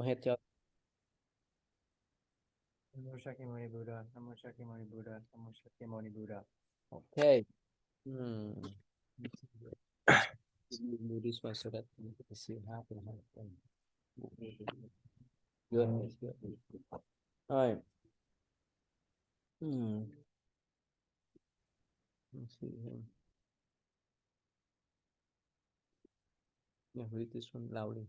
go ahead, John. Namo Shakyamuni Buddha, Namo Shakyamuni Buddha, Namo Shakyamuni Buddha. Okay. Let's do this one so that we can see how to happen. Good, that's good. All right. Let's see here. Yeah, read this one loudly.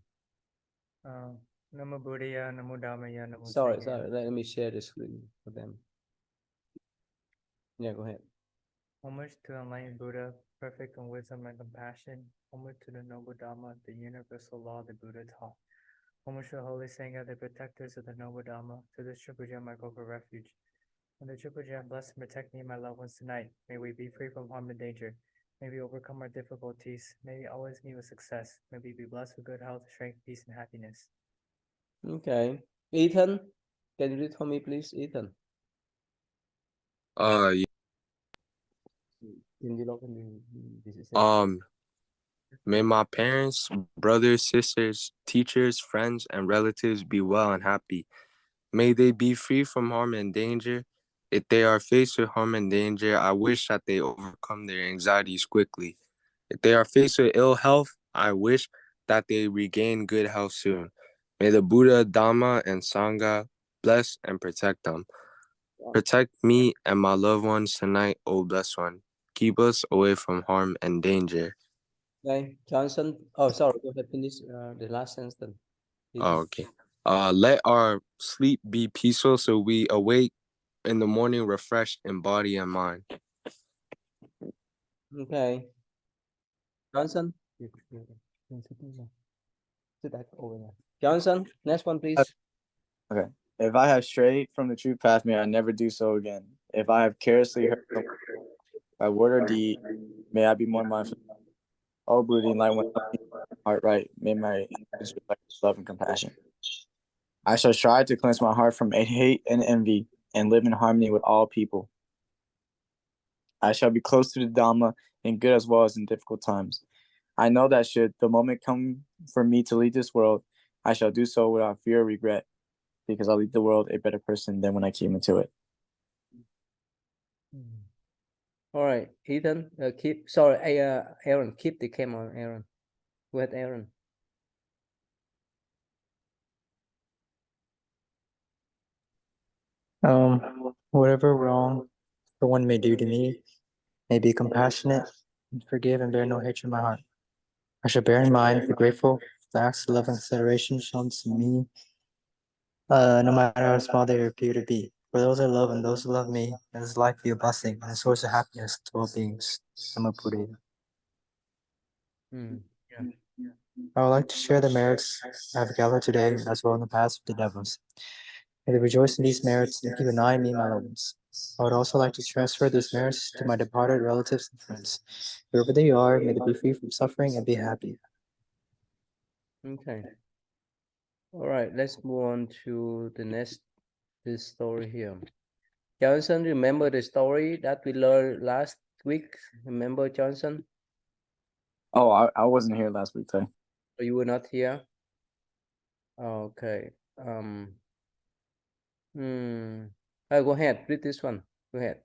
Namo Buddhaya, Namo Dhammaya, Namo Sorry, Sanghaya. let me share the screen for them. Yeah, go ahead. Homage to enlightened Buddha, perfect in wisdom and compassion. Homage to the noble Dhamma, the universal law the Buddha taught. Homage to the holy Sangha, the protectors of the noble Dhamma. To this triple gem I go for refuge. And the triple gem bless and protect me and my loved ones tonight. May we be free from harm and danger. May we overcome our difficulties. May we always meet with success. May we be blessed with good health, strength, peace, and happiness. Okay. Ethan, can you read for me, please, Ethan? Yeah. May my parents, brothers, sisters, teachers, friends, and relatives be well and happy. May they be free from harm and danger. If they are faced with harm and danger, I wish that they overcome their anxieties quickly. If they are faced with ill health, I wish that they regain good health soon. May the Buddha, Dhamma, and Sangha bless and protect them. Protect me and my loved ones tonight, O Blessed One. Keep us away from harm and danger. Okay, Johnson. Oh, sorry. Go ahead, finish the last sentence. Okay. Let our sleep be peaceful so we awake in the morning refreshed in body and mind. Okay. Johnson. Johnson, next one, please. Okay. If I have strayed from the true path, may I never do so again. If I have carelessly hurt by word or deed, may I be more mindful. Oh, Buddha, enlighten my heart right. May my actions reflect love and compassion. I shall strive to cleanse my heart from hate and envy and live in harmony with all people. I shall be close to the Dhamma in good as well as in difficult times. I know that should the moment come for me to leave this world, I shall do so without fear or regret, because I'll leave the world a better person than when I came into it. All right, Ethan, Aaron, keep the camera, Aaron. Go ahead, Aaron. Whatever wrong one may do to me, may be compassionate and forgive and bear no hatred in my heart. I shall bear in mind, be grateful for the acts of love and consideration shown to me, no matter how small they appear to be. For those I love and those who love me, may this life be a blessing and a source of happiness to all beings. Namo Buddhaya. I would like to share the merits I have gathered today, as well in the past with the devils. May they rejoice in these merits and keep an eye on me and my loved ones. I would also like to transfer these merits to my departed relatives and friends. Wherever they are, may they be free from suffering and be happy. Okay. All right, let's move on to the next this story here. Johnson, remember the story that we learned last week? Remember, Johnson? Oh, I wasn't here last week, though. So you were not here? Okay. Go ahead, read this one. Go ahead.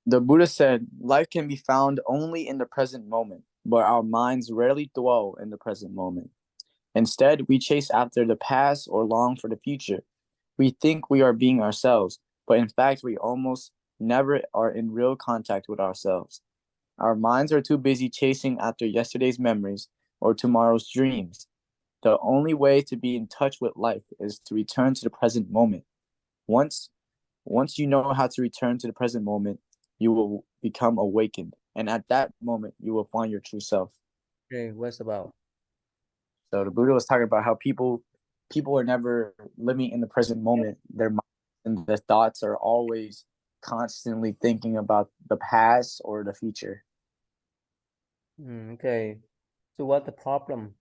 The Buddha said, life can be found only in the present moment, but our minds rarely dwell in the present moment. Instead, we chase after the past or long for the future. We think we are being ourselves, but in fact, we almost never are in real contact with ourselves. Our minds are too busy chasing after yesterday's memories or tomorrow's dreams. The only way to be in touch with life is to return to the present moment. Once you know how to return to the present moment, you will become awakened. And at that moment, you will find your true self. Okay, what's about? So the Buddha was talking about how people are never living in the present moment. Their minds and their thoughts are always constantly thinking about the past or the future. Okay. So what's the problem?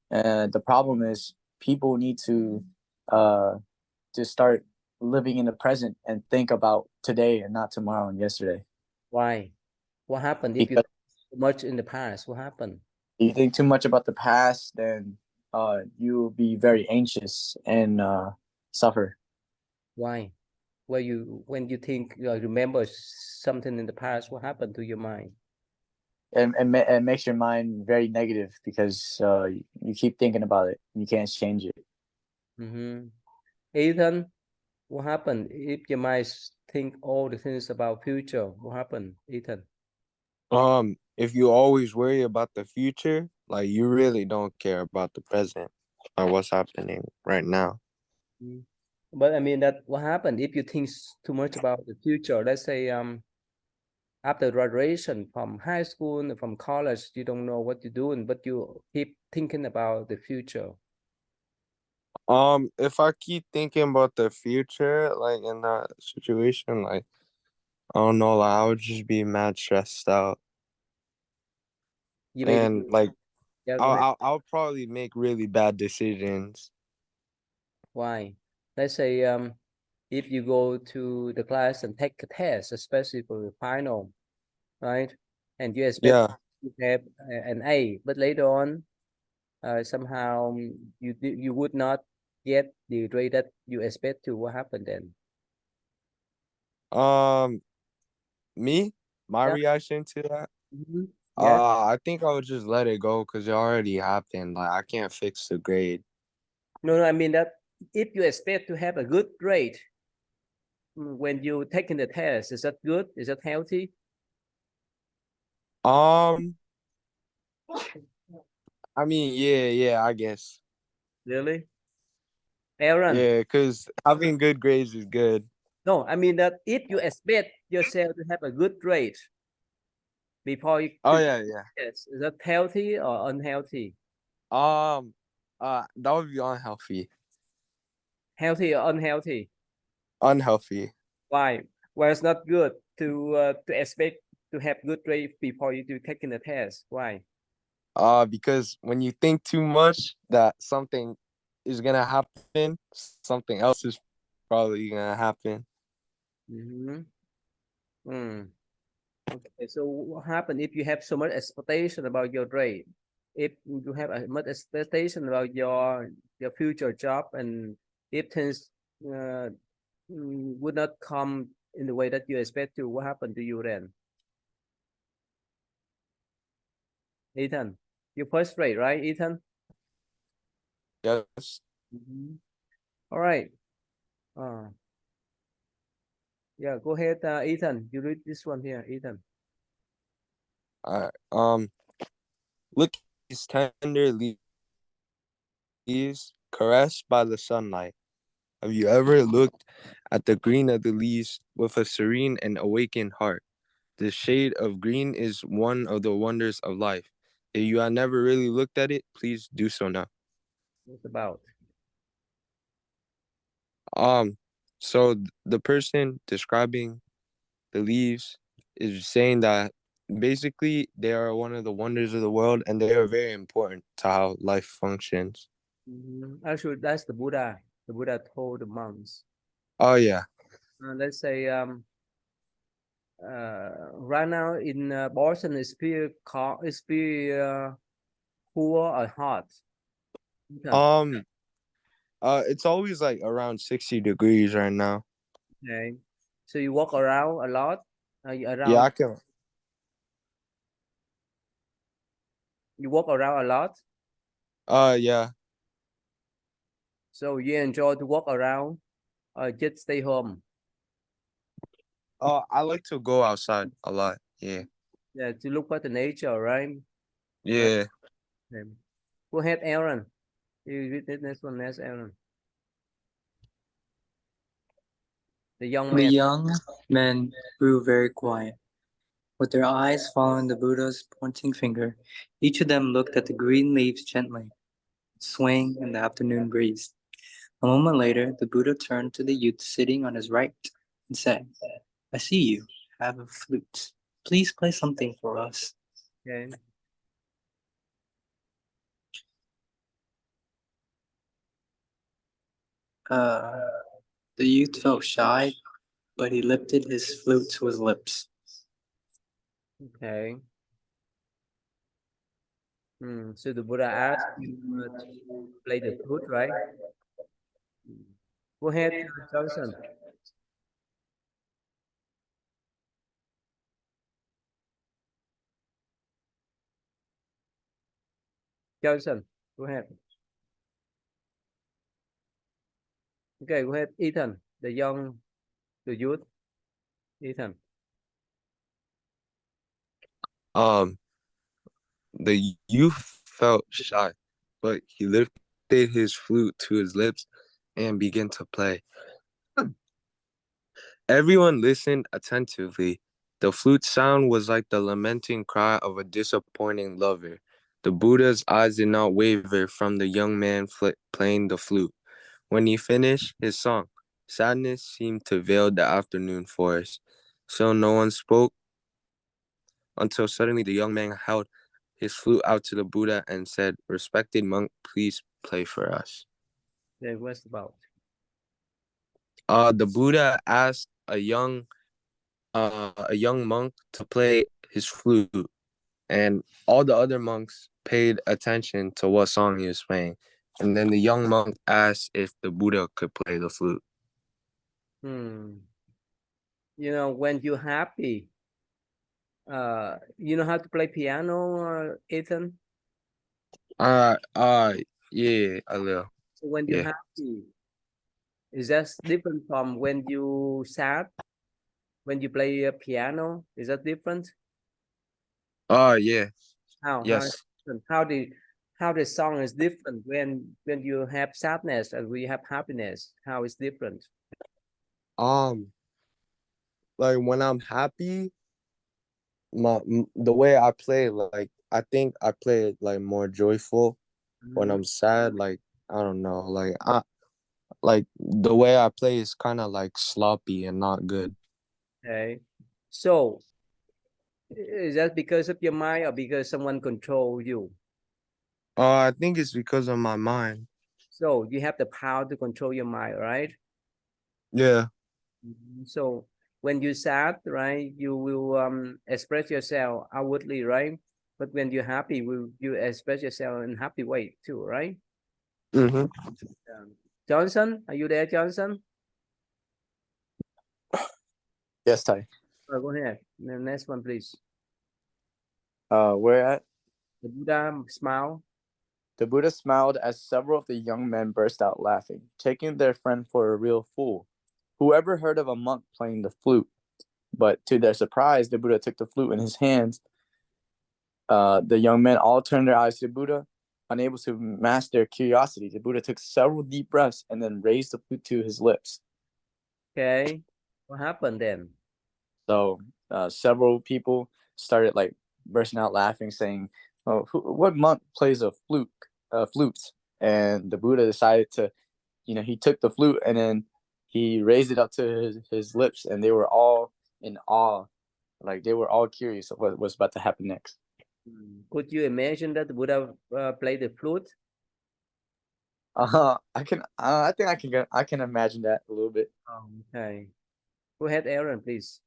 And the problem is people need to start living in the present and think about today and not tomorrow and yesterday. Why? What happened if you think so much in the past? What happened? you think too much about the past, then you will be very anxious and suffer. Why? When you think remember something in the past, what happened to your mind? It makes your mind very negative because you keep thinking about it. You can't change it. Mm-hmm. Ethan, what happened if your mind think all the things about future? What happened, Ethan? If you always worry about the future, like you really don't care about the present or what's happening right now. Mm. But I mean that what happened if you think too much about the future? Let's say after graduation from high school and from college, you don't know what you're doing, but you keep thinking about the future. If I keep thinking about the future, like in that situation, like I don't know, like I would just be mad stressed out, You maybe and like yeah, go I'll ahead. I'll, I'll probably make really bad decisions. Why? Let's say if you go to the class and take a test, especially for the final, right? And you expect Yeah. to have an A, but later on, somehow you would not get the grade that you expect to. What happened then? Um, my Yeah. reaction to that, Yeah. I think I would just let it go because it already happened. Like I can't fix the grade. No, no, I mean that if you expect to have a good grade when you taking the test, is that good? Is that healthy? Um, I mean, yeah, I guess. Really? Aaron? Yeah, because having good grades is good. No, I mean that if you expect yourself to have a good grade before you Oh to yeah. test, is that healthy or unhealthy? Um, that would be unhealthy. Healthy or unhealthy? Unhealthy. Why? Well, it's not good to expect to have good grade before you do taking the test. Why? Because when you think too much that something is gonna happen, something else is probably gonna happen. Mm-hmm. Okay, so what happens if you have so much expectation about your grade? If you have much expectation about your future job, and if things uh, would not come in the way that you expect to, what happened to you then? Ethan, you first grade, right, Ethan? Yes. Mm-hmm. All right. Yeah, go ahead, Ethan. You read this one here, Ethan. Look at these tender leaves caressed by the sunlight. Have you ever looked at the green of the leaves with a serene and awakened heart? The shade of green is one of the wonders of life. If you have never really looked at it, please do so now. What's about? Um, so the person describing the leaves is saying that basically they are one of the wonders of the world and they are very important to how life functions. Actually, that's the Buddha. The Buddha told the monks. Oh yeah. Let's say right now in Boston, it's pretty cold, it's pretty cool or hot. Okay. Um it's always like around 60 degrees right now. Okay. So you walk around a lot. Yeah, Around I can you walk around a lot. yeah. So you enjoy to walk around or just stay home. I like to go outside a lot. Yeah. Yeah, to look at the nature, right? Right. Yeah. Okay. Go ahead, Aaron. You read the next one, next Aaron. The young The man. young men grew very quiet. With their eyes following the Buddha's pointing finger, each of them looked at the green leaves gently, swaying in the afternoon breeze. A moment later, the Buddha turned to the youth sitting on his right and said, I see you have a flute. Please play something for us. Okay. Uh, the youth felt shy, but he lifted his flute to his lips. Okay. So the Buddha asked you to play the flute, right? Go ahead, Johnson. Johnson, go ahead. Okay, go ahead, Ethan, the youth, Ethan. The youth felt shy, but he lifted his flute to his lips and began to play. Everyone listened attentively. The flute sound was like the lamenting cry of a disappointing lover. The Buddha's eyes did not waver from the young man playing the flute. When he finished his song, sadness seemed to veil the afternoon forest. So no one spoke until suddenly the young man held his flute out to the Buddha and said, "Respected monk, please play for us." Then what's about? The Buddha asked a young monk to play his flute, and all the other monks paid attention to what song he was playing. And then the young monk asked if the Buddha could play the flute. When you're happy, you know how to play piano, Ethan? Yeah, a little. So when you're Yeah. happy, is that different from when you sad? When you play a piano, is that different? Yeah. How Yes. how the song is different when you have sadness and we have happiness? How is different? Like when I'm happy, the way I play, like I think I play it like more joyful. When I'm sad, like I don't know, like the way I play is kind of like sloppy and not good. Okay. So is that because of your mind or because someone control you? I think it's because of my mind. So you have the power to control your mind, right? Yeah. So when you sad, right, you will express yourself outwardly, right? But when you're happy, you express yourself in happy way too, right? Mm-hmm. Johnson, are you there, Johnson? Yes, Ty. Go ahead. The next one, please. Where at? The Buddha smile. The Buddha smiled as several of the young men burst out laughing, taking their friend for a real fool. Whoever heard of a monk playing the flute? But to their surprise, the Buddha took the flute in his hands. The young men all turned their eyes to the Buddha, unable to mask their curiosity. The Buddha took several deep breaths and then raised the flute to his lips. Okay. What happened then? So several people started like bursting out laughing, saying, "Oh, what monk plays a flute?" And the Buddha decided to, he took the flute and then he raised it up to his lips, and they were all in awe, like they were all curious of what was about to happen next. Could you imagine that the Buddha play the flute? I can. I think I can imagine that a little bit. Okay. Go ahead, Aaron, please.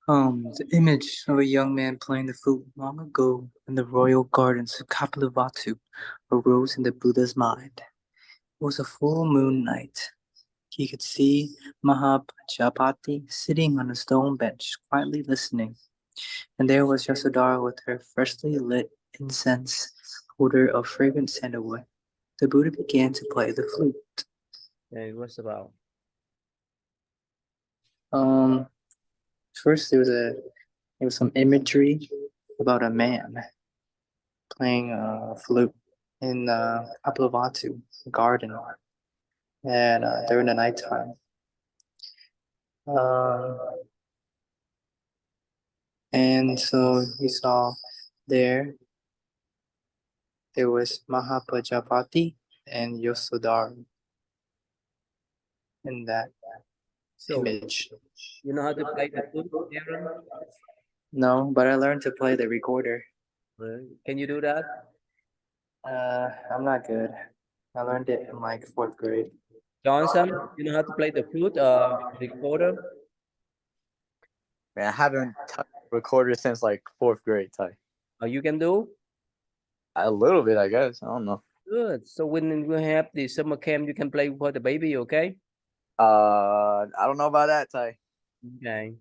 The image of a young man playing the flute long ago in the royal gardens of Kapilavatthu arose in the Buddha's mind. It was a full moon night. He could see Mahapajapati sitting on a stone bench, quietly listening. And there was Yasodhara with her freshly lit incense odor of fragrant sandalwood. The Buddha began to play the flute. Okay, what's about? First there was some imagery about a man playing a flute in Kapilavatthu garden, and during the nighttime. And so he saw there was Mahapajapati and Yasodhara in that So image. you know how to play the flute, Aaron? No, but I learned to play the recorder. Can you do that? I'm not good. I learned it in like 4th grade. Johnson, you know how to play the flute, recorder? Man, I haven't touched a recorder since like 4th grade, Ty. Oh, you can do? A little bit, I guess. I don't know. Good. So when we have the summer camp, you can play for the baby, okay? I don't know about that, Ty. Okay.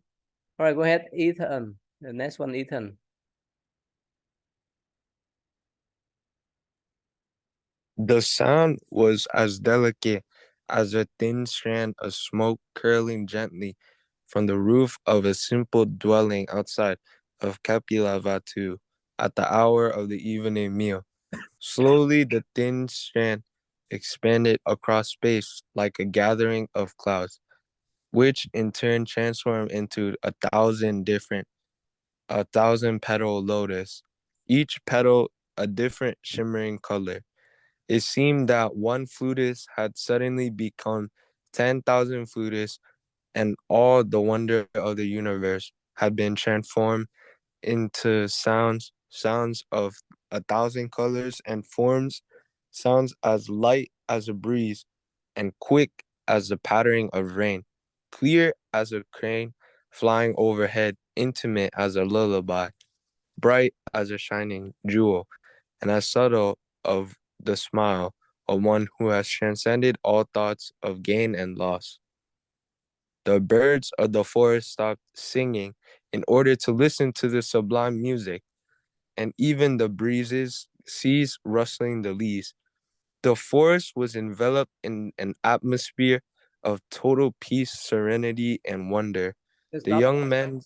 All right, go ahead, Ethan. The next one, Ethan. The sound was as delicate as a thin strand of smoke curling gently from the roof of a simple dwelling outside of Kapilavatthu at the hour of the evening meal. Slowly, the thin strand expanded across space like a gathering of clouds, which in turn transformed into a thousand petal lotus, each petal a different shimmering color. It seemed that one flutist had suddenly become 10,000 flutists, and all the wonder of the universe had been transformed into sounds of a thousand colors and forms, sounds as light as a breeze and quick as the pattering of rain, clear as a crane flying overhead, intimate as a lullaby, bright as a shining jewel, and as subtle of the smile of one who has transcended all thoughts of gain and loss. The birds of the forest stopped singing in order to listen to the sublime music, and even the breezes ceased rustling the leaves. The forest was enveloped in an atmosphere of total peace, serenity, and wonder. Just The stop. young men,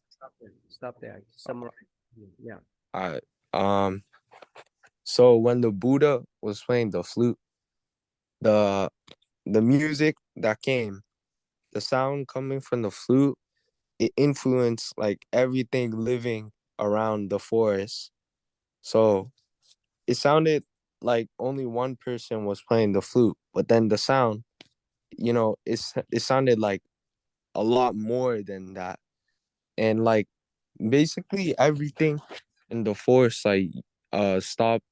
Stop there. Summarize. Yeah. uh, um, so when the Buddha was playing the flute, the the music that came, the sound coming from the flute, it influenced like everything living around the forest. So it sounded like only one person was playing the flute, but then the sound, it sounded like a lot more than that. And like basically everything in the forest like stopped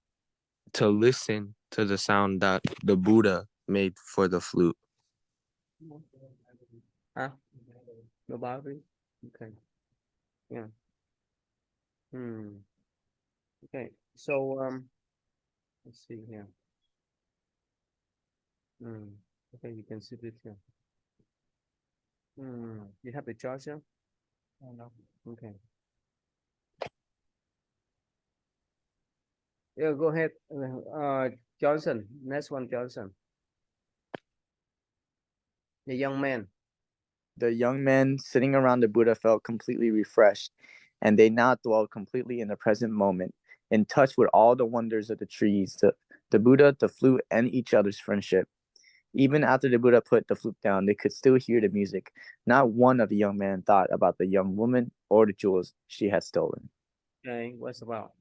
to listen to the sound that the Buddha made for the flute. Huh? Nobody? Okay. Yeah. Hmm. Okay. So let's see here. Hmm. Okay, you can see it here. Hmm. You have the charger? Oh, no. Okay. Yeah, go ahead. Johnson. Next one, Johnson. The young man. The young men sitting around the Buddha felt completely refreshed, and they now dwelled completely in the present moment, in touch with all the wonders of the trees, the Buddha, the flute, and each other's friendship. Even after the Buddha put the flute down, they could still hear the music. Not one of the young men thought about the young woman or the jewels she had stolen. Okay, what's about?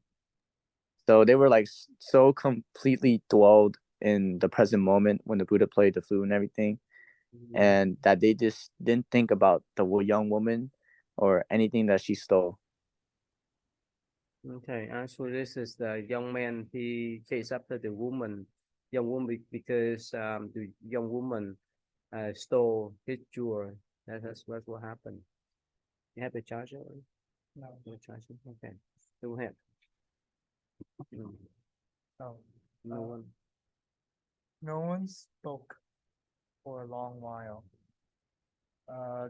So they were like so completely dwelled in the present moment when the Buddha played the flute and everything, and that they just didn't think about the young woman or anything that she stole. Okay, actually, this is the young man. He chased after the young woman, because the young woman stole his jewel. That's what happened. You have the charger? No. No charger. Okay, go ahead. Oh. No one. No one spoke for a long while.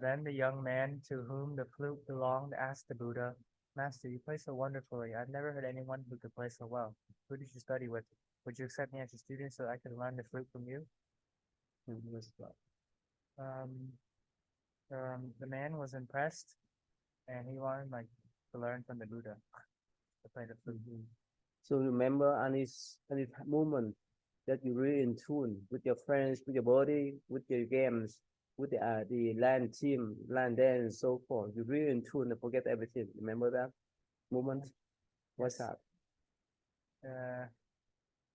Then the young man to whom the flute belonged asked the Buddha, Master, you play so wonderfully. I've never heard anyone who could play so well. Who did you study with? Would you accept me as your student so I could learn the flute from you? Um, the man was impressed, and he wanted to learn from the Buddha to play the flute. So remember any moment that you really in tune with your friends, with your body, with your games, with the land team, land dance, so forth. You really in tune and forget everything. Remember that moment? What's Yes. that?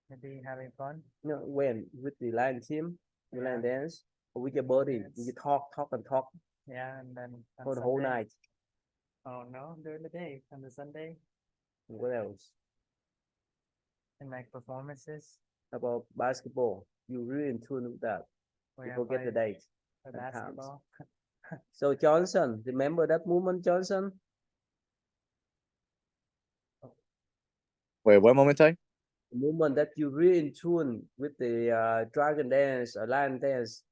Maybe having fun. No, when with the land team, the Yeah. land dance, or with your body, Yes. you talk and talk Yeah, and then on for the whole Sunday- night. Oh no, during the day, on the Sunday, What else? and performances. About basketball. You really in tune with that. We You have forget the played date for and times. basketball. So Johnson, remember that moment, Johnson? Wait, what moment, Ty? The moment that you really in tune with the dragon dance or lion dance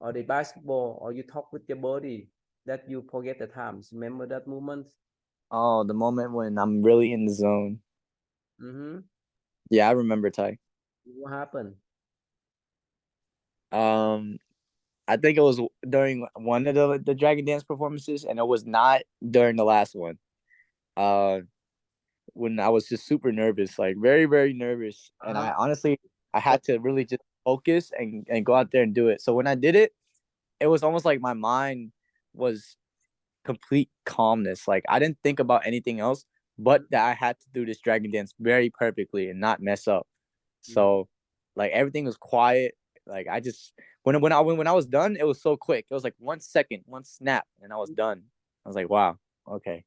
or the basketball, or you talk with your body that you forget the times. Remember that moment? Oh, the moment when I'm really in the zone. Mm-hmm. Yeah, I remember, Ty. What happened? Um, I think it was during one of the Dragon Dance performances, and it was not during the last one. Uh, when I was just super nervous, like very, very nervous, and I honestly I had to really just focus and go out there and do it. So when I did it, it was almost like my mind was complete calmness. Like I didn't think about anything else, but that I had to do this Dragon Dance very perfectly and not mess up. So, like everything was quiet. Like I just when I was done, it was so quick. It was like 1 second, one snap, and I was done. I was like, wow, okay.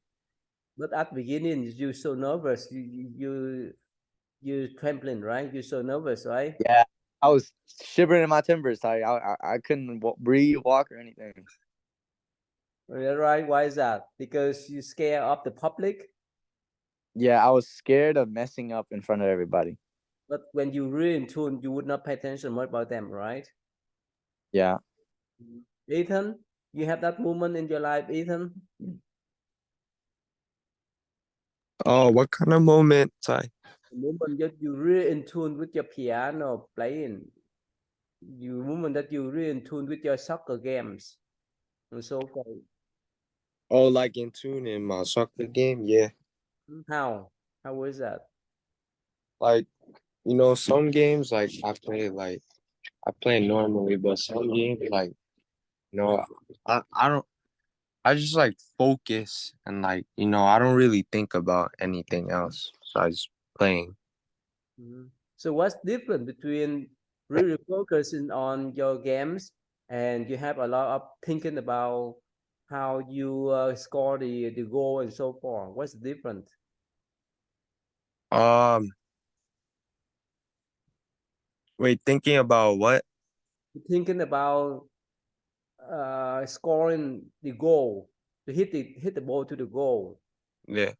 But at the beginning, you're so nervous. You trembling, right? You're so nervous, right? Yeah, I was shivering in my timbers. I couldn't breathe, walk, or anything. Right? Why is that? Because you scared of the public. Yeah, I was scared of messing up in front of everybody. But when you really in tune, you would not pay attention much about them, right? Yeah. Ethan, you have that moment in your life, Ethan? Oh, what kind of moment, Ty? The moment that you really in tune with your piano playing, you moment that you really in tune with your soccer games. And so okay. Oh, like in tune in my soccer game? Yeah. How? How was that? Like, some games I play normally, but some games you know, I don't I just like focus and I don't really think about anything else besides playing. So what's different between really focusing on your games and you have a lot of thinking about how you score the goal and so forth? What's different? Um, Wait, thinking about what? Thinking about scoring the goal, to hit the ball to the goal. Yeah.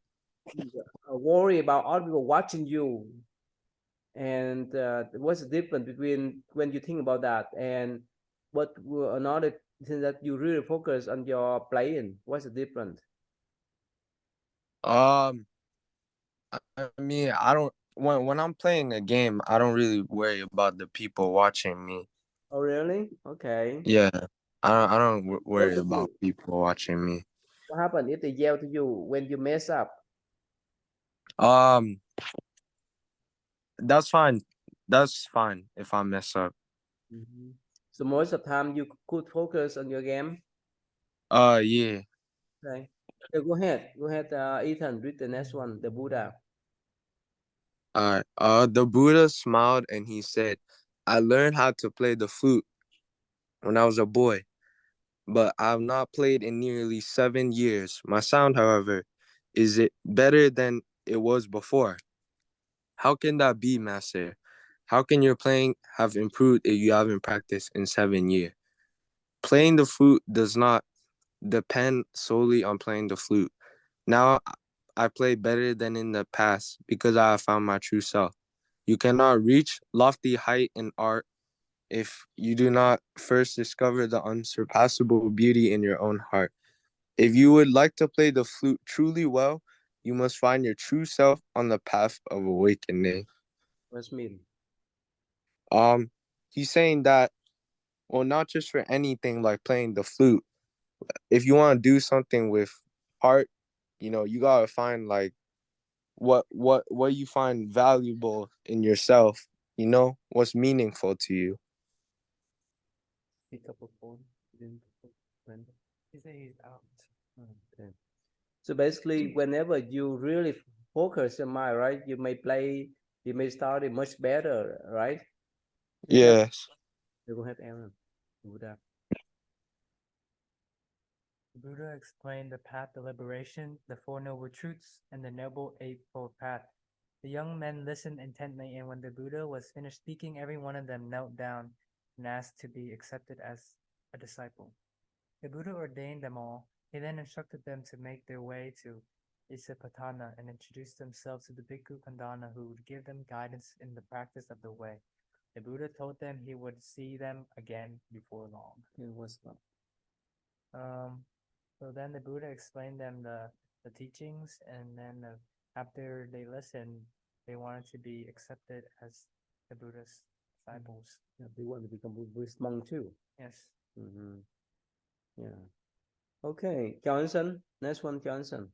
Worry about other people watching you, and what's the difference between when you think about that and what another thing that you really focus on your playing? What's the difference? Um, I mean, I don't when I'm playing a game, I don't really worry about the people watching me. Oh, really? Okay. Yeah. I don't What worry to do? about people watching me. What happens if they yell to you when you mess up? Um, that's fine. That's fine if I mess up. So most of the time you could focus on your game. Yeah. Okay. So go ahead. Go ahead, Ethan. Read the next one. The Buddha. The Buddha smiled and he said, "I learned how to play the flute when I was a boy, but I have not played in nearly 7 years. My sound, however, is it better than it was before. How can that be, master? How can your playing have improved if you haven't practiced in 7 years? Playing the flute does not depend solely on playing the flute. Now I play better than in the past because I have found my true self. You cannot reach lofty height in art if you do not first discover the unsurpassable beauty in your own heart. If you would like to play the flute truly well, you must find your true self on the path of awakening." What's mean? Um, he's saying that, well, not just for anything like playing the flute. If you want to do something with heart, you gotta find like what you find valuable in yourself. What's meaningful to you. Pick up a phone. He said he's out. Okay. So basically, whenever you really focus your mind, right, you may start it much better, right? Is that Yes. you go ahead, Aaron? Buddha. The Buddha explained the path to liberation, the Four Noble Truths, and the Noble Eightfold Path. The young men listened intently, and when the Buddha was finished speaking, every one of them knelt down and asked to be accepted as a disciple. The Buddha ordained them all. He then instructed them to make their way to Isipatana and introduce themselves to the Bhikkhu Pandana, who would give them guidance in the practice of the way. The Buddha told them he would see them again before long. It was not. So then the Buddha explained them the teachings, and then after they listened, they wanted to be accepted as the Buddha's disciples. Yeah, they want to become Buddhist monk too. Yes. Mm-hmm. Yeah. Okay, Johnson. Next one, Johnson.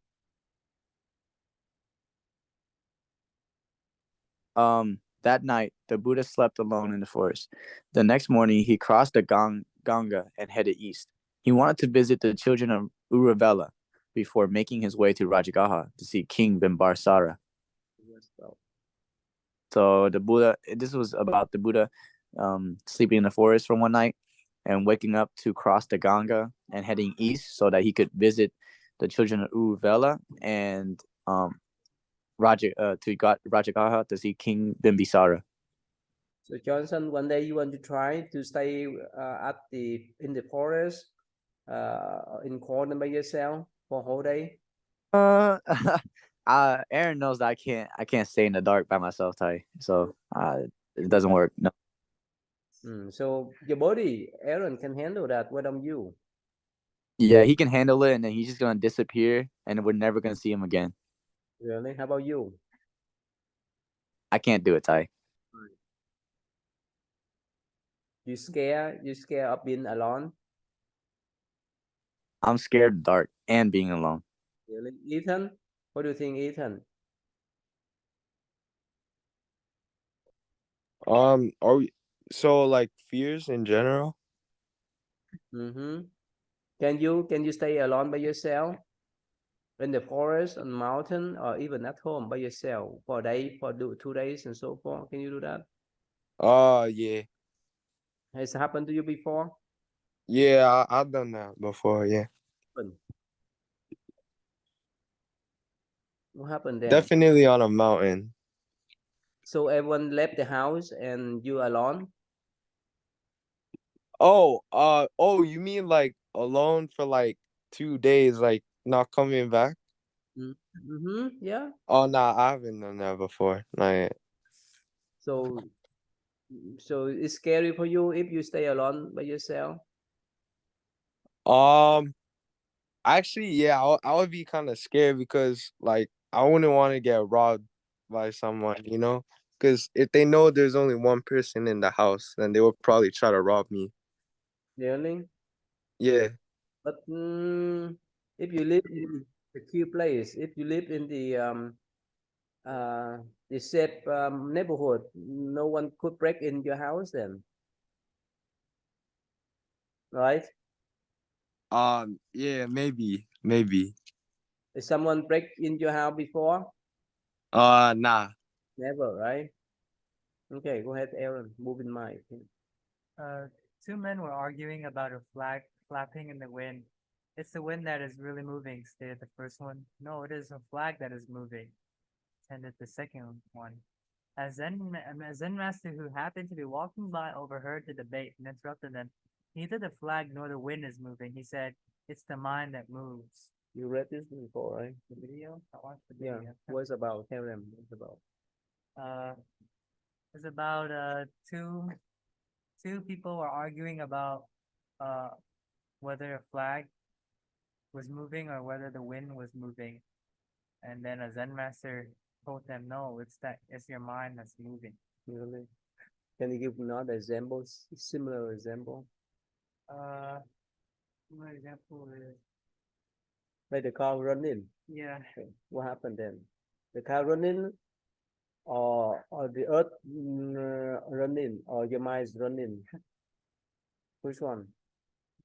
That night, the Buddha slept alone in the forest. The next morning, he crossed the Ganga and headed east. He wanted to visit the children of Uruvela before making his way to Rajagaha to see King Bimbisara. So the Buddha, this was about the Buddha sleeping in the forest for one night and waking up to cross the Ganga and heading east so that he could visit the children of Uruvela and Rajagaha to see King Bimbisara. So Johnson, one day you want to try to stay in the forest in corner by yourself for a whole day? Aaron knows that I can't stay in the dark by myself, Ty. So it doesn't work. No. So your body, Aaron, can handle that. What about you? Yeah, he can handle it, and then he's just gonna disappear, and we're never gonna see him again. Really? How about you? I can't do it, Ty. You scared? You scared of being alone? I'm scared of the dark and being alone. Really? Ethan? What do you think, Ethan? Are we so like fears in general? Mm-hmm. Can you stay alone by yourself in the forest, on mountain, or even at home by yourself for a day, for 2 days, and so forth? Can you do that? Yeah. Has it happened to you before? Yeah, I've done that before, yeah. What happened then? Definitely on a mountain. So everyone left the house and you alone? Oh, you mean like alone for like 2 days, like not coming back? Mm-hmm. Yeah. Oh, nah, I haven't done that before. Not yet. So it's scary for you if you stay alone by yourself? Actually, yeah, I would be kind of scared because like I wouldn't want to get robbed by someone, you know? Because if they know there's only one person in the house, then they would probably try to rob me. Really? Yeah. But if you live in a secure place, if you live in the safe neighborhood, no one could break in your house then, right? Yeah, maybe. Did someone break in your house before? Nah. Never, right? Okay, go ahead, Aaron. Move in mind. Two men were arguing about a flag flapping in the wind. It's the wind that is really moving, stated the first one. No, it is a flag that is moving, attended the second one. A Zen master who happened to be walking by overheard the debate and interrupted them. Neither the flag nor the wind is moving. He said, "It's the mind that moves." You read this before, right? The video? I watched the Yeah. video. What's about? Tell them. What's about? It's about two people were arguing about whether a flag was moving or whether the wind was moving. And then a Zen master told them, no, it's your mind that's moving. Really? Can you give another example, similar example? My example is, Like the car running. yeah, Okay. What happened then? The car running, or the earth running, or your mind is running? Which one?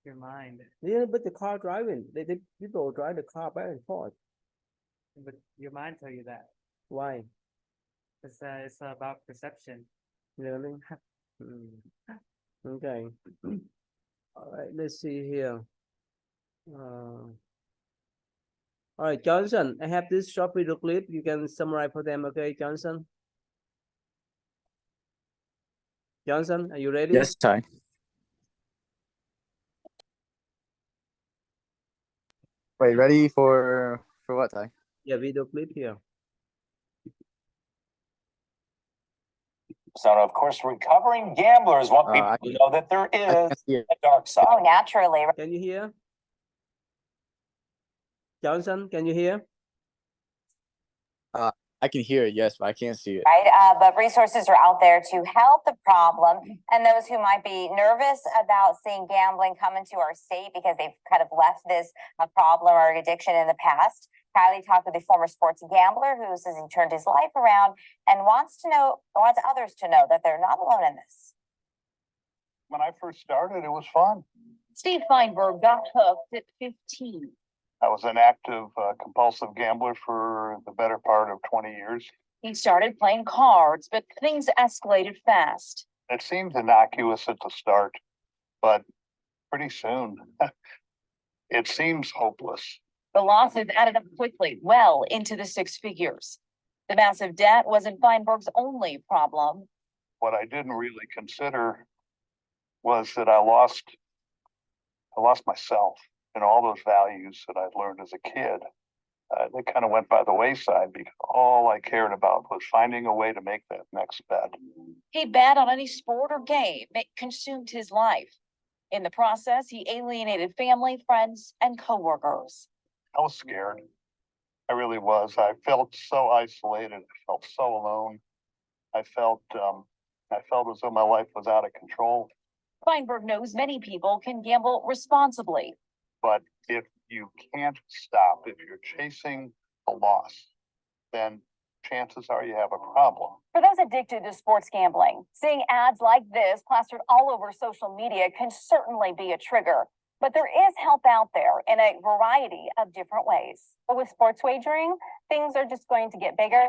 your mind. Yeah, but the car driving. They people drive the car back and forth. But your mind tell you that. Why? It's about perception. Really? Okay. All right. Let's see here. All right, Johnson. I have this short video clip. You can summarize for them, okay, Johnson? Johnson, are you ready? Yes, Ty. Wait, ready for what, Ty? Yeah, video clip here. So, of course, recovering gamblers want people to know that there is a dark side. Oh, naturally. Can you hear? Johnson, can you hear? I can hear it, yes, but I can't see it. Right, but resources are out there to help the problem and those who might be nervous about seeing gambling come into our state because they've kind of left this problem or addiction in the past. Kylie talked with a former sports gambler who says he turned his life around and wants others to know that they're not alone in this. When I first started, it was fun. Steve Feinberg got hooked at 15. I was an active, compulsive gambler for the better part of 20 years. He started playing cards, but things escalated fast. It seemed innocuous at the start, but pretty soon it seems hopeless. The losses added up quickly, well into the six figures. The massive debt wasn't Feinberg's only problem. What I didn't really consider was that I lost myself and all those values that I'd learned as a kid. They kind of went by the wayside because all I cared about was finding a way to make that next bet. He bet on any sport or game. It consumed his life. In the process, he alienated family, friends, and coworkers. I was scared. I really was. I felt so isolated. I felt so alone. I felt as though my life was out of control. Feinberg knows many people can gamble responsibly. But if you can't stop, if you're chasing a loss, then chances are you have a problem. For those addicted to sports gambling, seeing ads like this plastered all over social media can certainly be a trigger. But there is help out there in a variety of different ways. But with sports wagering, things are just going to get bigger.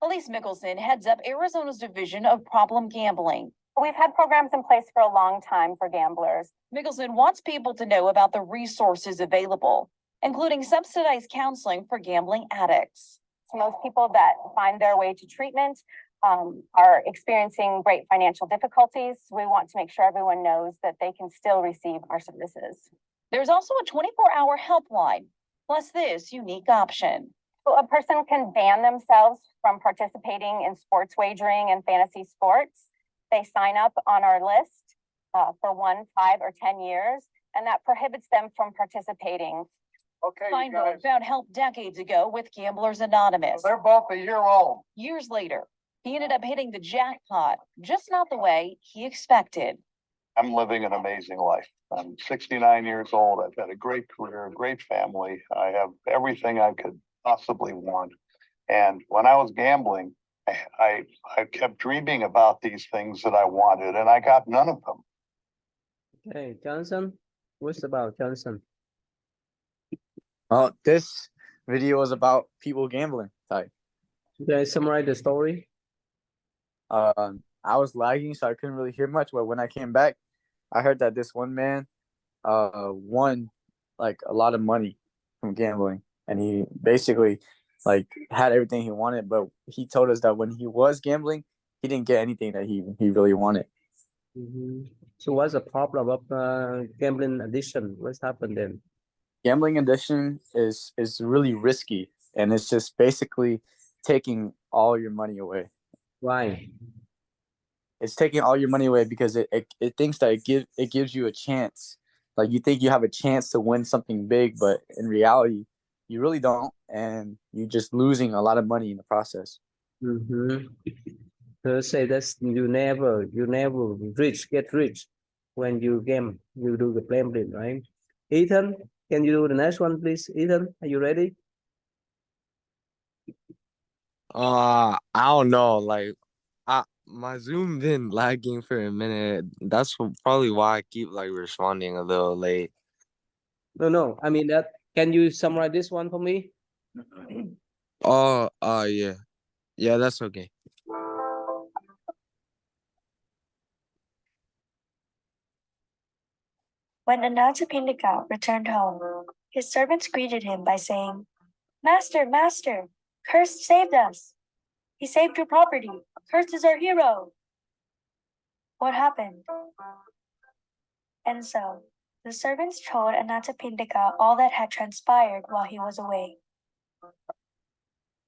Elise Mickelson heads up Arizona's division of problem gambling. We've had programs in place for a long time for gamblers. Mickelson wants people to know about the resources available, including subsidized counseling for gambling addicts. Most people that find their way to treatment are experiencing great financial difficulties. We want to make sure everyone knows that they can still receive our services. There's also a 24-hour helpline, plus this unique option. So a person can ban themselves from participating in sports wagering and fantasy sports. They sign up on our list for 1, 5, or 10 years, and that prohibits them from participating. Okay, Feinberg found help decades ago with Gamblers Anonymous. they're both a year old. Years later, he ended up hitting the jackpot, just not the way he expected. I'm living an amazing life. I'm 69 years old. I've had a great career, a great family. I have everything I could possibly want. And when I was gambling, I kept dreaming about these things that I wanted, and I got none of them. Okay, Johnson, what's about Johnson? Well, this video was about people gambling, Ty. Okay, summarize the story. I was lagging, so I couldn't really hear much. But when I came back, I heard that this one man won like a lot of money from gambling, and he basically like had everything he wanted. But he told us that when he was gambling, he didn't get anything that he really wanted. So what's the problem of gambling addiction? What's happened then? Gambling addiction is really risky, and it's just basically taking all your money away. Why? It's taking all your money away because it thinks that it gives you a chance. Like you think you have a chance to win something big, but in reality, you really don't, and you're just losing a lot of money in the process. So say that you never get rich when you do the gambling, right? Ethan, can you do the next one, please? Ethan, are you ready? I don't know. Like, my Zoom been lagging for a minute. That's probably why I keep like responding a little late. No. I mean that. Can you summarize this one for me? Yeah. Yeah, that's okay. When Anantapindika returned home, his servants greeted him by saying, "Master, master, Curse saved us. He saved your property. Curse is our hero." What happened? And so, The servants told Anathapindika all that had transpired while he was away.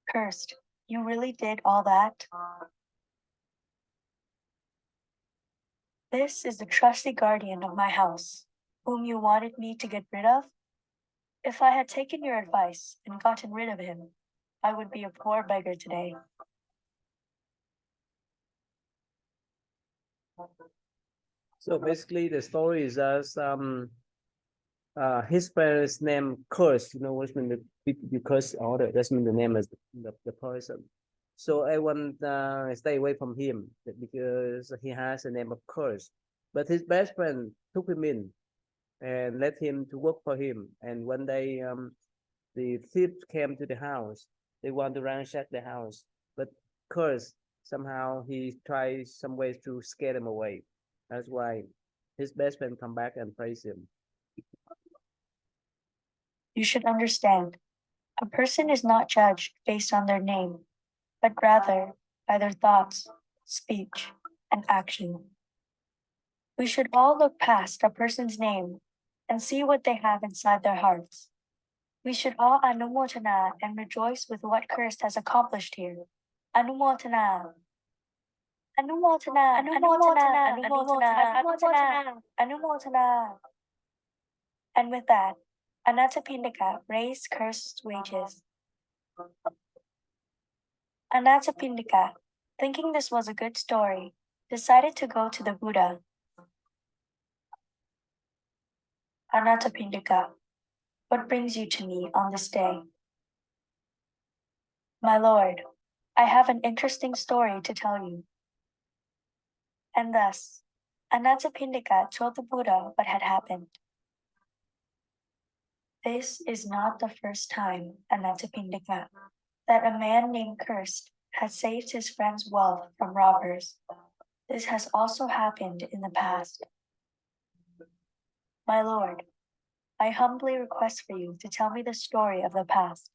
Cursed, you really did all that? This is the trusty guardian of my house, whom you wanted me to get rid of? If I had taken your advice and gotten rid of him, I would be a poor beggar today. So basically, the story is just his parents' name curse. You know, which means you curse order. That means the name is the person. So everyone stay away from him because he has a name of curse. But his best friend took him in and let him to work for him. And one day, the thieves came to the house. They want to ransack the house, but curse somehow he tries some ways to scare them away. That's why his best friend come back and praise him. You should understand, a person is not judged based on their name, but rather by their thoughts, speech, and action. We should all look past a person's name and see what they have inside their hearts. We should all anumotana and rejoice with what Cursed has accomplished here. Anumotana. Anumotana, Anumotana, Anumotana, Anumotana, Anumotana. And with that, Anathapindika raised Cursed wages. Anathapindika, thinking this was a good story, decided to go to the Buddha. Anathapindika, what brings you to me on this day? My lord, I have an interesting story to tell you. And thus, Anathapindika told the Buddha what had happened. This is not the first time, Anathapindika, that a man named Cursed has saved his friend's wealth from robbers. This has also happened in the past. My lord, I humbly request for you to tell me the story of the past.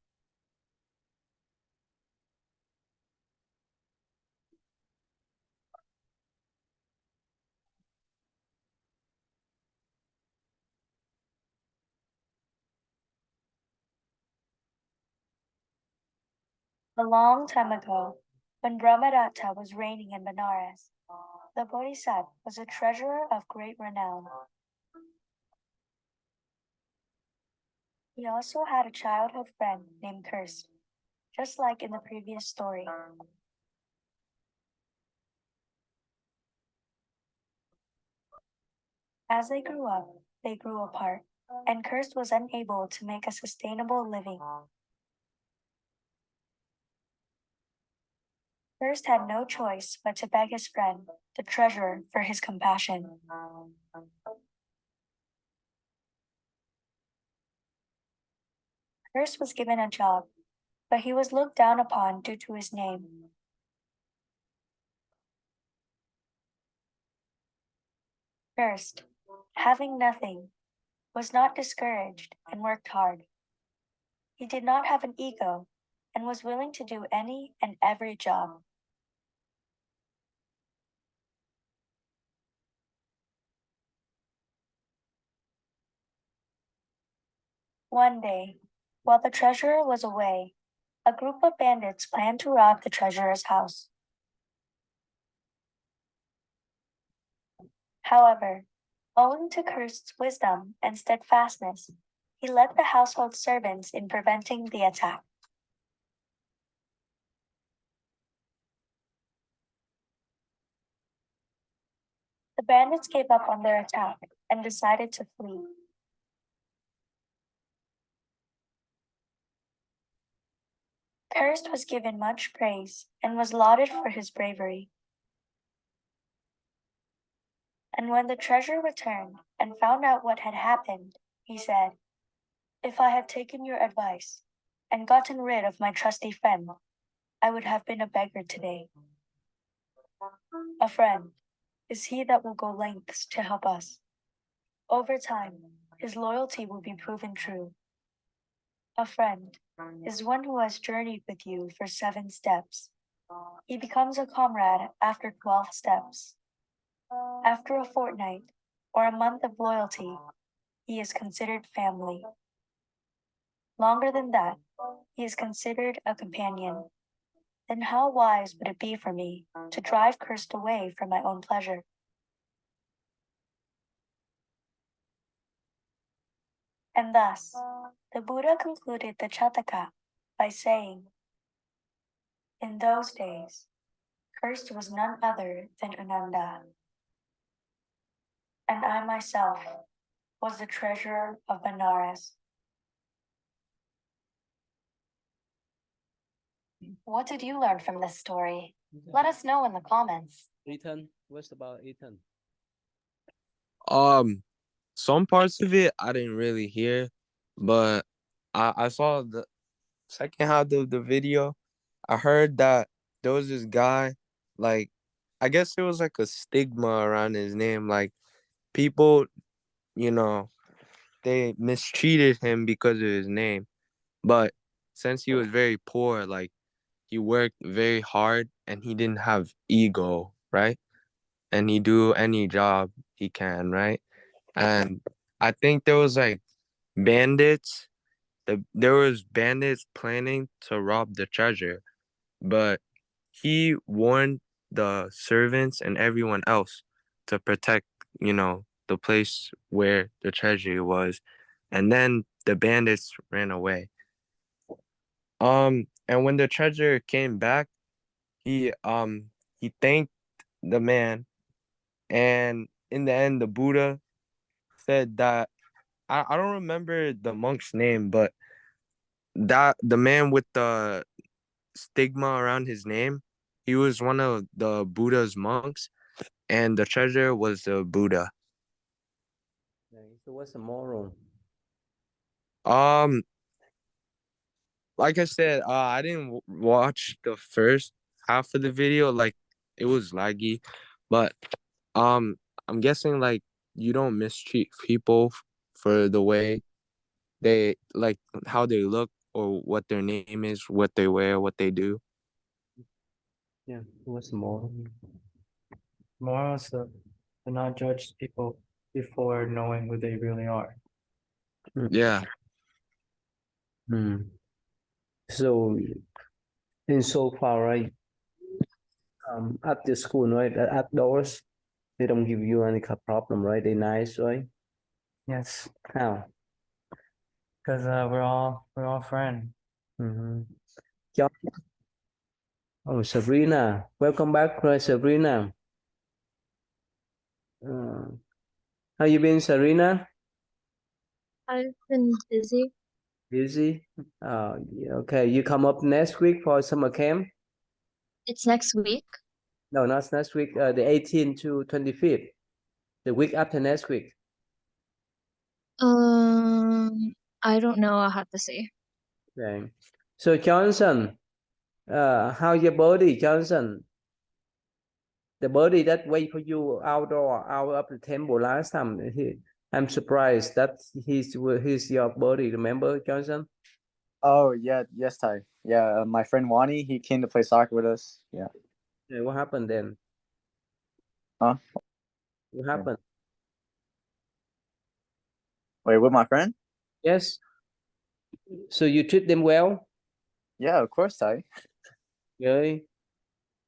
A long time ago, when Brahmadatta was reigning in Benares, the Bodhisattva was a treasurer of great renown. He also had a childhood friend named Cursed, just like in the previous story. As they grew up, they grew apart, and Cursed was unable to make a sustainable living. Cursed had no choice but to beg his friend, the treasurer, for his compassion. Cursed was given a job, but he was looked down upon due to his name. Cursed, having nothing, was not discouraged and worked hard. He did not have an ego and was willing to do any and every job. One day, while the treasurer was away, a group of bandits planned to rob the treasurer's house. However, owing to Cursed's wisdom and steadfastness, he led the household servants in preventing the attack. The bandits gave up on their attack and decided to flee. Cursed was given much praise and was lauded for his bravery. And when the treasurer returned and found out what had happened, he said, "If I had taken your advice and gotten rid of my trusty friend, I would have been a beggar today. A friend is he that will go lengths to help us. Over time, his loyalty will be proven true. A friend is one who has journeyed with you for 7 steps. He becomes a comrade after 12 steps. After a fortnight or a month of loyalty, he is considered family. Longer than that, he is considered a companion. Then how wise would it be for me to drive cursed away for my own pleasure? And thus, the Buddha concluded the Chataka by saying, in those days, cursed was none other than Ananda, and I myself was the treasurer of Benares. What did you learn from this story? Let us know in the comments. Ethan, what's about Ethan? Some parts of it I didn't really hear, but I saw the second half of the video. I heard that there was this guy, like, I guess there was like a stigma around his name. Like, people, you know, they mistreated him because of his name. But since he was very poor, like, he worked very hard and he didn't have ego, right? And he do any job he can, right? And I think there was like bandits. There was bandits planning to rob the treasure, but he warned the servants and everyone else to protect, the place where the treasure was, and then the bandits ran away. And when the treasure came back, he thanked the man, and in the end, the Buddha said that I don't remember the monk's name, but that the man with the stigma around his name, he was one of the Buddha's monks, and the treasure was the Buddha. Okay, so what's the moral? Um, like I said, I didn't watch the first half of the video, like it was laggy, but um, I'm guessing like you don't mistreat people for the way they like how they look or what their name is, what they wear, what they do. Yeah, what's the moral? Moral is to not judge people before knowing who they really are. Yeah. So in so far, right? At the school, right? Outdoors, they don't give you any problem, right? They nice, right? Yes, How? because we're all friends. John? Oh, Sabrina, welcome back, right, Sabrina? How you been, Sabrina? I've been busy. Busy? Yeah, okay. You come up next week for summer camp? It's next week. No, not next week. The 18th to 25th. The week after next week. I don't know. I'll have to see. Okay. So Johnson, how your body, Johnson? The body that wait for you outdoor, out of the temple last time. I'm surprised that he's your body. Remember, Johnson? Oh yeah, yes, Ty. Yeah, my friend Wani, he came to play soccer with us. Yeah. Yeah, what happened then? Huh? What happened? Wait, with my friend? Yes. So you treat them well? Yeah, of course, Ty. Okay.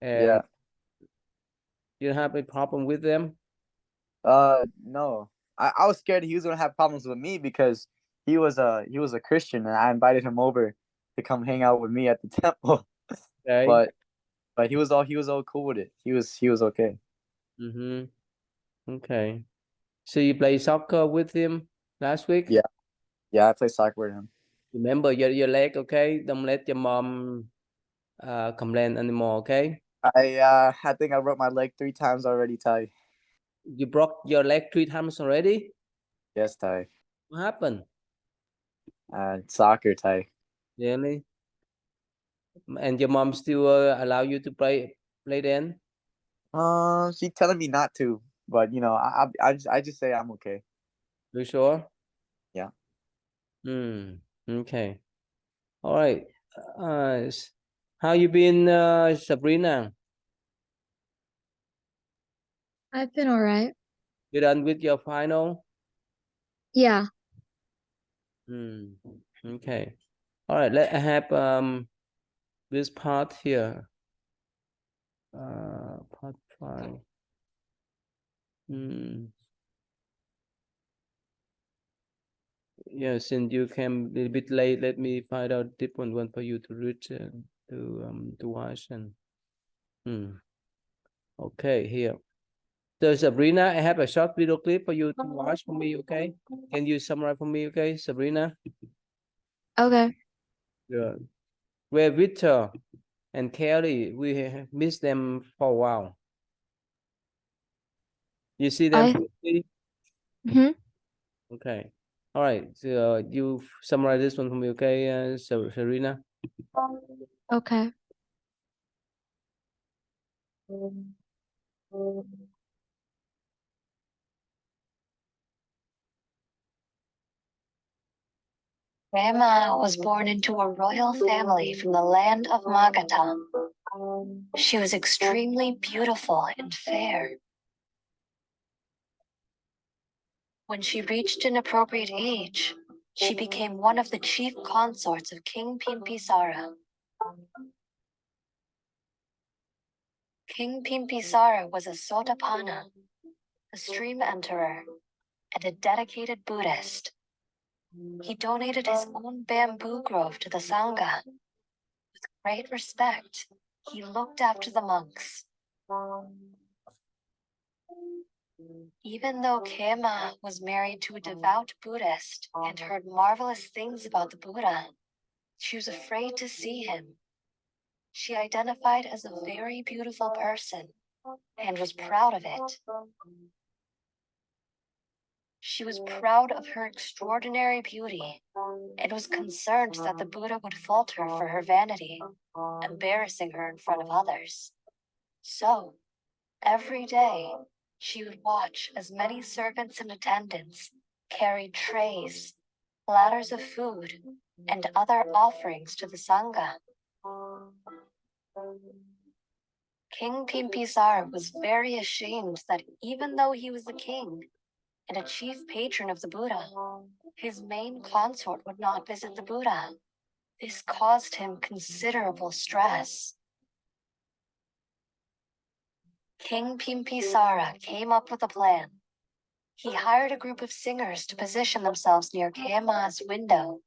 And Yeah. you don't have a problem with them? No. I was scared he was gonna have problems with me because he was a Christian and I invited him over to come hang out with me at the temple. Okay. But he was all cool with it. He was okay. Okay. So you play soccer with him last week? Yeah. Yeah, I played soccer with him. Remember your leg, okay? Don't let your mom complain anymore, okay? I think I broke my leg 3 times already, Ty. You broke your leg 3 times already? Yes, Ty. What happened? Soccer, Ty. Really? And your mom still allow you to play then? She's telling me not to, but I just say I'm okay. You sure? Yeah. Okay. All right. How you been, Sabrina? I've been all right. You done with your final? Yeah. Okay. All right. Let I have this part here. Part 5. Yeah, since you came a little bit late, let me find out different one for you to read to watch and. Okay, here. So Sabrina, I have a short video clip for you to watch for me, okay? Can you summarize for me, okay, Sabrina? Okay. Good. Where Victor and Kelly, we have missed them for a while. You see them? Okay. All right. So you summarize this one for me, okay, Serena? Okay. Rama was born into a royal family from the land of Magadha. She was extremely beautiful and fair. When she reached an appropriate age, she became one of the chief consorts of King Bimbisara. King Bimbisara was a Sotapanna, a stream enterer, and a dedicated Buddhist. He donated his own bamboo grove to the Sangha. With great respect, he looked after the monks. Even though Kema was married to a devout Buddhist and heard marvelous things about the Buddha, she was afraid to see him. She identified as a very beautiful person and was proud of it. She was proud of her extraordinary beauty and was concerned that the Buddha would fault her for her vanity, embarrassing her in front of others. So, every day, she would watch as many servants and attendants carried trays, platters of food, and other offerings to the Sangha. King Bimbisara was very ashamed that even though he was the king and a chief patron of the Buddha, his main consort would not visit the Buddha. This caused him considerable stress. King Bimbisara came up with a plan. He hired a group of singers to position themselves near Kema's window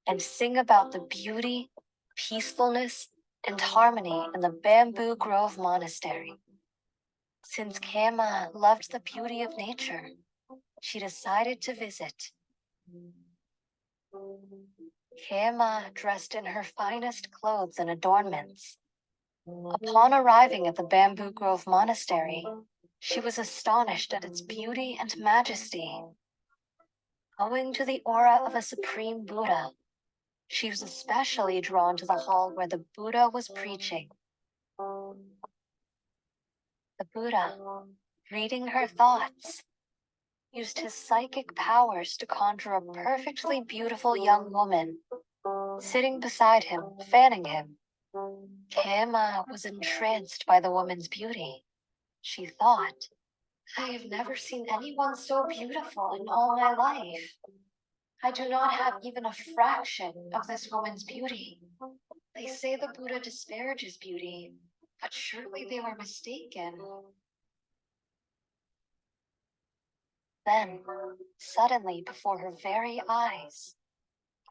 and sing about the beauty, peacefulness, and harmony in the Bamboo Grove Monastery. Since Kema loved the beauty of nature, she decided to visit. Kema dressed in her finest clothes and adornments. Upon arriving at the Bamboo Grove Monastery, she was astonished at its beauty and majesty. Owing to the aura of a supreme Buddha, she was especially drawn to the hall where the Buddha was preaching. The Buddha, reading her thoughts, used his psychic powers to conjure a perfectly beautiful young woman, sitting beside him, fanning him. Kema was entranced by the woman's beauty. She thought, I have never seen anyone so beautiful in all my life. I do not have even a fraction of this woman's beauty. They say the Buddha disparages beauty, but surely they were mistaken. Then, suddenly before her very eyes,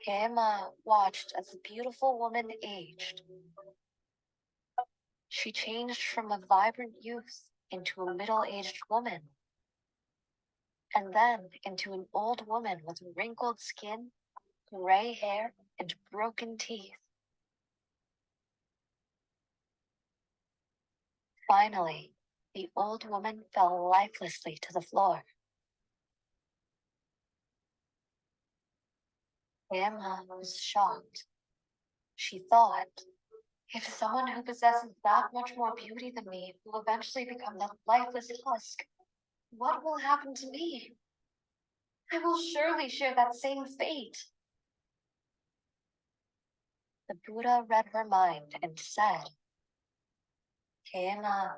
Kema watched as the beautiful woman aged. She changed from a vibrant youth into a middle-aged woman, and then into an old woman with wrinkled skin, gray hair, and broken teeth. Finally, the old woman fell lifelessly to the floor. Emma was shocked. She thought, if someone who possesses that much more beauty than me will eventually become that lifeless husk, what will happen to me? I will surely share that same fate. The Buddha read her mind and said, Emma,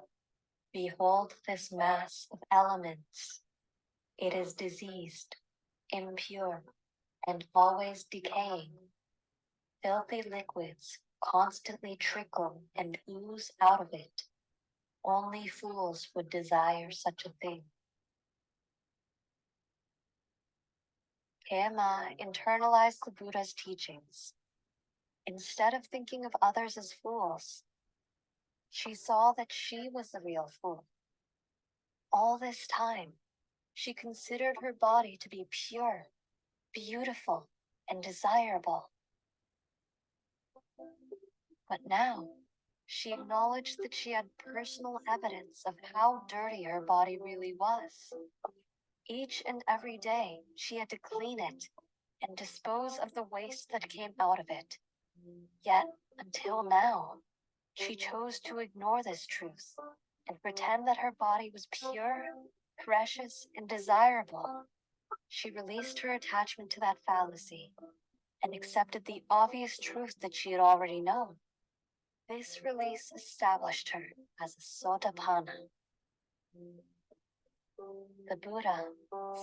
behold this mass of elements. It is diseased. impure, and always decaying. Filthy liquids constantly trickle and ooze out of it. Only fools would desire such a thing. Kema internalized the Buddha's teachings. Instead of thinking of others as fools, she saw that she was the real fool. All this time, she considered her body to be pure, beautiful, and desirable. But now, she acknowledged that she had personal evidence of how dirty her body really was. Each and every day, she had to clean it and dispose of the waste that came out of it. Yet, until now, she chose to ignore this truth and pretend that her body was pure, precious, and desirable. She released her attachment to that fallacy and accepted the obvious truth that she had already known. This release established her as a Sotapanna. The Buddha,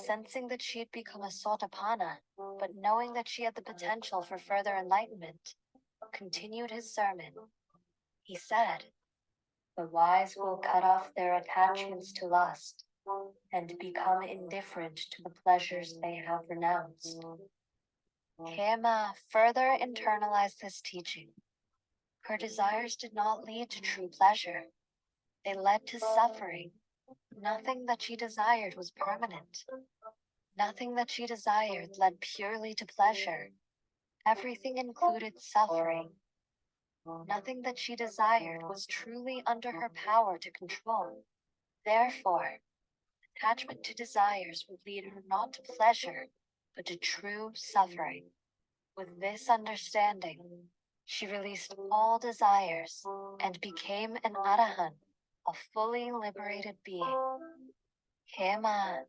sensing that she had become a Sotapanna, but knowing that she had the potential for further enlightenment, continued his sermon. He said, "The wise will cut off their attachments to lust and become indifferent to the pleasures they have renounced." Kema further internalized this teaching. Her desires did not lead to true pleasure. They led to suffering. Nothing that she desired was permanent. Nothing that she desired led purely to pleasure. Everything included suffering. Nothing that she desired was truly under her power to control. Therefore, attachment to desires would lead her not to pleasure, but to true suffering. With this understanding, she released all desires and became an Arahant, a fully liberated being. Kema,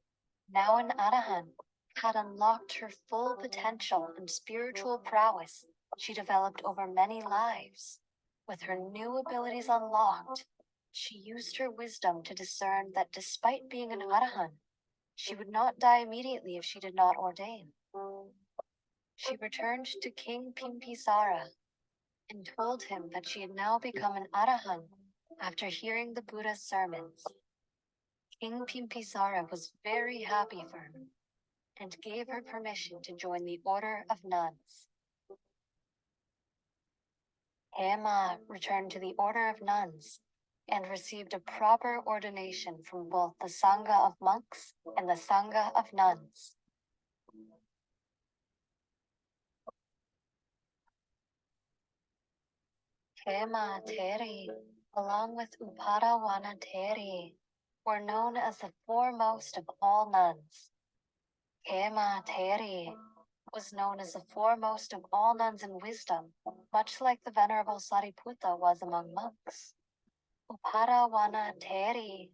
now an Arahant, had unlocked her full potential and spiritual prowess she developed over many lives. With her new abilities unlocked, she used her wisdom to discern that despite being an Arahant, she would not die immediately if she did not ordain. She returned to King Bimpisara and told him that she had now become an Arahant after hearing the Buddha's sermons. King Bimpisara was very happy for her and gave her permission to join the order of nuns. Kema returned to the order of nuns and received a proper ordination from both the Sangha of monks and the Sangha of nuns. Kema Teri, along with Upadawana Teri, were known as the foremost of all nuns. Kema Teri was known as the foremost of all nuns in wisdom, much like the Venerable Sariputta was among monks. Upadawana Teri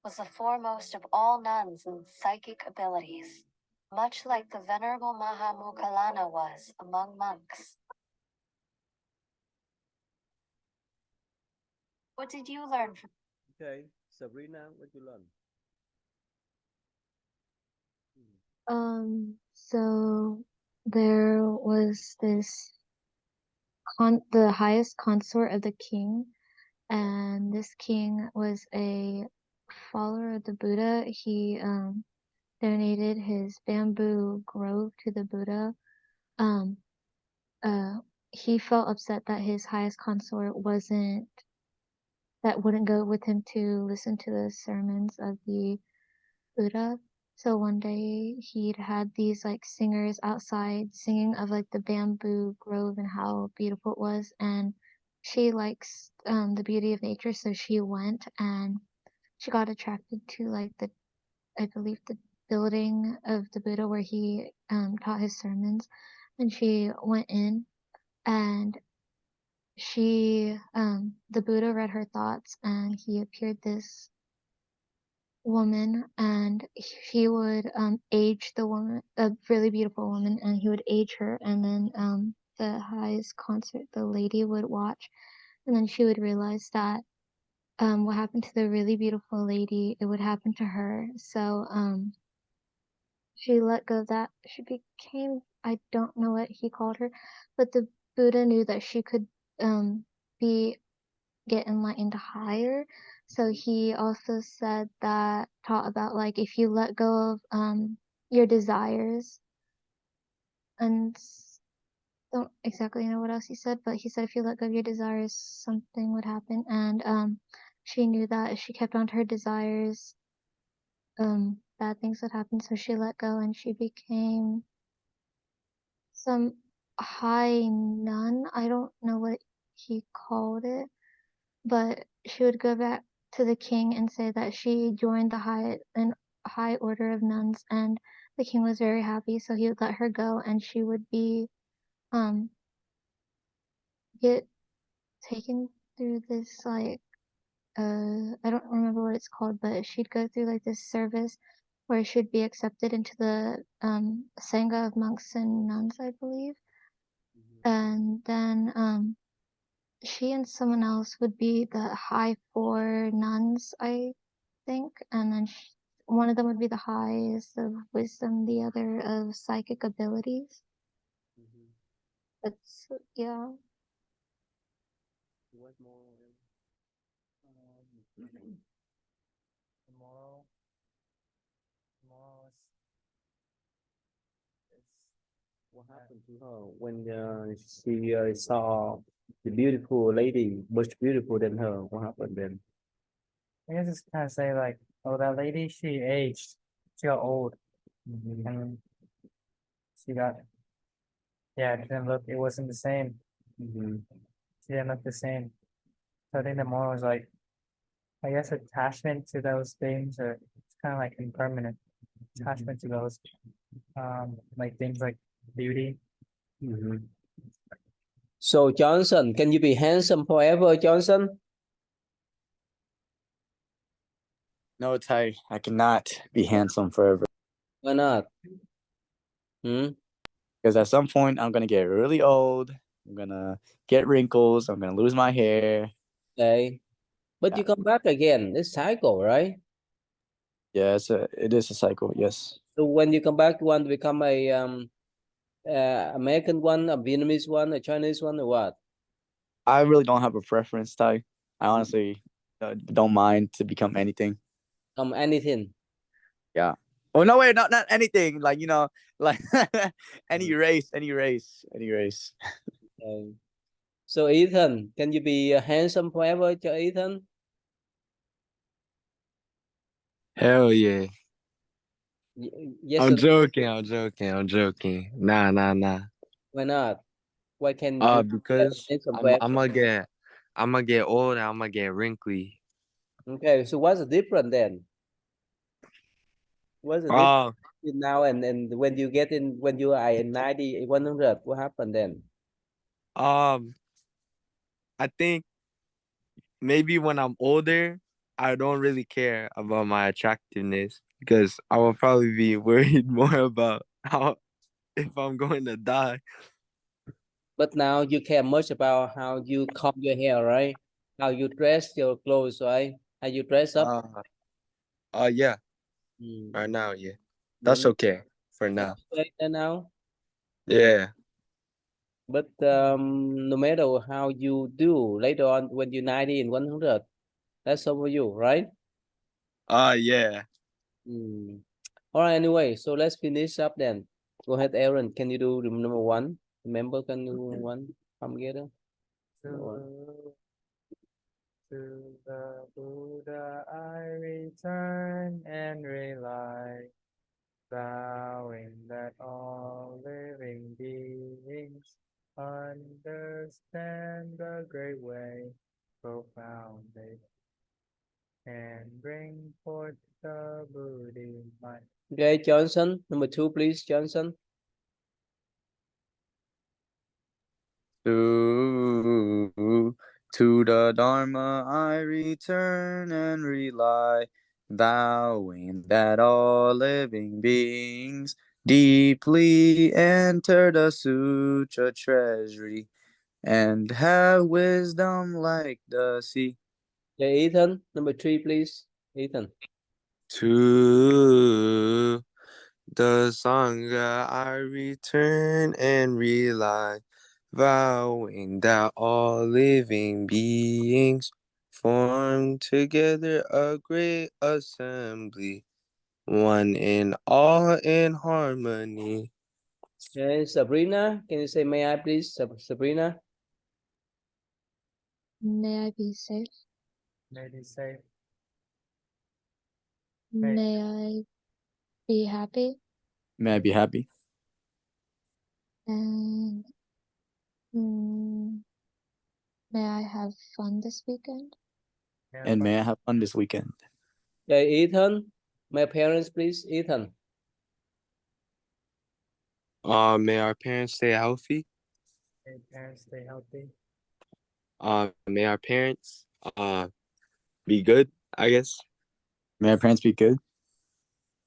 was the foremost of all nuns in psychic abilities, much like the Venerable Mahamukhalana was among monks. What did you learn from? Okay, Sabrina, what you learn? So there was this the highest consort of the king, and this king was a follower of the Buddha. He donated his bamboo grove to the Buddha. He felt upset that his highest consort wouldn't go with him to listen to the sermons of the Buddha. So one day he'd had these like singers outside singing of like the bamboo grove and how beautiful it was, and she likes the beauty of nature, so she went and she got attracted to like I believe the building of the Buddha where he taught his sermons, and she went in and the Buddha read her thoughts and he appeared this woman, and he would age the woman, a really beautiful woman, and he would age her, and then the highest concert the lady would watch, and then she would realize that what happened to the really beautiful lady, it would happen to her. So she let go of that, she became, I don't know what he called her, but the Buddha knew that she could get enlightened higher. So he also said that, taught about like if you let go of your desires, and don't exactly know what else he said, but he said if you let go of your desires, something would happen. And she knew that if she kept on to her desires, bad things would happen. So she let go and she became some high nun. I don't know what he called it, but she would go back to the king and say that she joined the high order of nuns, and the king was very happy, so he would let her go, and she would be get taken through this like I don't remember what it's called, but she'd go through like this service where she'd be accepted into the sangha of monks and nuns, I believe. And then she and someone else would be the high four nuns, I think, and then one of them would be the highest of wisdom, the other of psychic abilities. That's yeah. What more? Tomorrow What happened to her when she saw the beautiful lady, much beautiful than her? What happened then? I guess it's kind of say like, oh, that lady, she aged, she got old, and she got, yeah, it didn't look, it wasn't the same. She didn't look the same. So I think the moral is like, I guess attachment to those things, or it's kind of like impermanent attachment to those, like things like beauty. So Johnson, can you be handsome forever, Johnson? No, Ty, I cannot be handsome forever. Why not? Because at some point I'm gonna get really old. I'm gonna get wrinkles. I'm gonna lose my hair. Okay, but you come back again. It's cycle, right? Yeah, it is a cycle. Yes. So when you come back, you want to become a American one, a Vietnamese one, a Chinese one, or what? I really don't have a preference, Ty. I honestly don't mind to become anything. Anything. Yeah. Oh no, wait, not anything. Like like any race. Okay. So Ethan, can you be handsome forever, Ethan? Hell yeah. Yes. I'm joking. Nah. Why not? Why can you Because handsome I'm forever? gonna get old and I'm gonna get wrinkly. Okay, so what's the difference then? What's the difference now and when you get in, when you are in 90, 100, what happened then? I think maybe when I'm older, I don't really care about my attractiveness because I will probably be worried more about how if I'm going to die. But now you care much about how you comb your hair, right? How you dress your clothes, right? How you dress up. Yeah. Right now, yeah. Then That's okay for now. now. Yeah. But no matter how you do later on when you're 90 and 100, that's over you, right? Yeah. All right, anyway, so let's finish up then. Go ahead, Aaron. Can you do room number one? Remember, can you do one? Come together. To the Buddha I return and rely, vowing that all living beings understand the great way profoundly and bring forth the Buddha mind. Okay, Johnson. Number two, please, Johnson. To the Dharma I return and rely, vowing that all living beings deeply enter the sutra treasury and have wisdom like the sea. Okay, Ethan. Number three, please, Ethan. To The Sangha I return and rely, vowing that all living beings form together a great assembly, one in all in harmony. Okay, Sabrina, can you say may I please, Sabrina? May I be safe. May be safe. May I be happy. May I be happy. And may I have fun this weekend. And may I have fun this weekend. Okay, Ethan, my parents, please, Ethan. May our parents stay healthy. May parents stay healthy. May our parents be good, I guess. May our parents be good.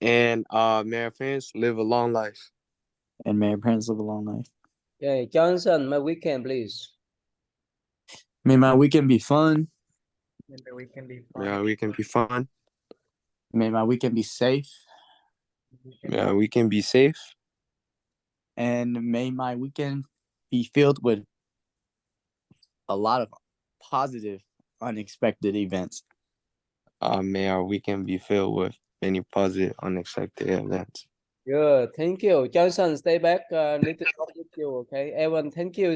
And may our parents live a long life. And may our parents live a long life. Okay, Johnson, my weekend, please. May my weekend be fun. May the weekend be fun. May our weekend be fun. May my weekend be safe. May our weekend be safe. And may my weekend be filled with a lot of positive, unexpected events. May our weekend be filled with many positive, unexpected events. Good, thank you. Johnson, stay back. Need to talk with you, okay? Evan, thank you.